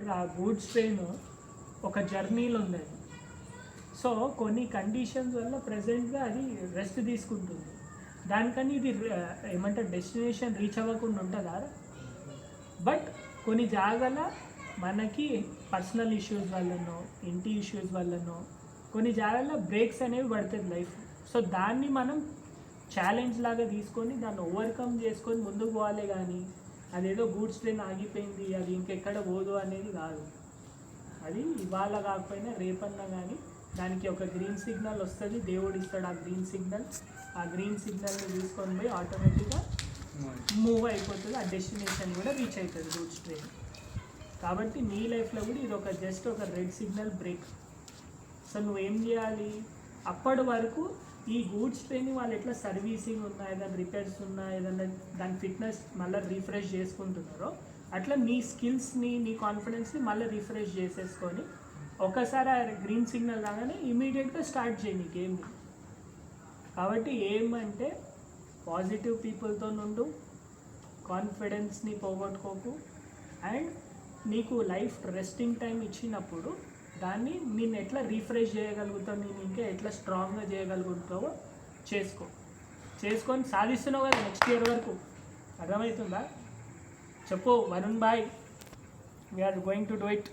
ఇప్పుడు ఆ goods train ఒక జర్నీలో ఉంది అది. సో కొన్ని కండిషన్స్ వల్ల ప్రజెంట్గా అది రెస్ట్ తీసుకుంటుంది. దానికని ఇది ఏమంటారు డెస్టినేషన్ రీచ్ అవ్వకుండా ఉంటుందా? బట్ కొన్ని జాగాల మనకి పర్సనల్ ఇష్యూస్ వల్లనో ఇంటి ఇష్యూస్ వల్లనో కొన్ని జాగాల్లో బ్రేక్స్ అనేవి పడుతుంది లైఫ్. సో దాన్ని మనం ఛాలెంజ్ లాగా తీసుకొని దాన్ని ఓవర్కమ్ చేసుకొని ముందుకు పోవాలి. కానీ అదేదో గూడ్స్ ట్రైన్ ఆగిపోయింది అది ఇంకెక్కడ పోదు అనేది కాదు. అది ఇవాళ కాకపోయినా రేపన్నా కానీ దానికి ఒక గ్రీన్ సిగ్నల్ వస్తుంది, దేవుడు ఇస్తాడు ఆ గ్రీన్ సిగ్నల్. ఆ గ్రీన్ సిగ్నల్ని తీసుకొని పోయి ఆటోమేటిక్గా మూవ్ అయిపోతుంది, ఆ డెస్టినేషన్ కూడా రీచ్ అవుతుంది గూడ్స్ ట్రైన్. కాబట్టి నీ లైఫ్లో కూడా ఇది ఒక జస్ట్ ఒక రెడ్ సిగ్నల్ బ్రేక్. సో నువ్వేం చేయాలి, అప్పటి వరకు ఈ గూడ్స్ ట్రైన్ వాళ్ళు ఎట్లా సర్వీసింగ్ ఉన్నా ఏదైనా రిపేర్స్ ఉన్నా ఏదైనా దాని ఫిట్నెస్ మళ్ళీ రీఫ్రెష్ చేసుకుంటున్నారో అట్లా నీ స్కిల్స్ని నీ కాన్ఫిడెన్స్ని మళ్ళీ రీఫ్రెష్ చేసేసుకొని ఒకసారి ఆ గ్రీన్ సిగ్నల్ రాగానే ఇమీడియట్గా స్టార్ట్ చేయి నీ గేమ్ని. కాబట్టి ఏమంటే పాజిటివ్ పీపుల్తో నుండు, కాన్ఫిడెన్స్ని పోగొట్టుకోకు, అండ్ నీకు లైఫ్ రెస్టింగ్ టైం ఇచ్చినప్పుడు దాన్ని నేను ఎట్లా రీఫ్రెష్ చేయగలుగుతావు, నేను ఇంకా ఎట్లా స్ట్రాంగ్గా చేయగలుగుతావో చేసుకొని సాధిస్తున్నావు కదా నెక్స్ట్ ఇయర్ వరకు. అర్థమవుతుందా? చెప్పు Varun boy, we're going to do it.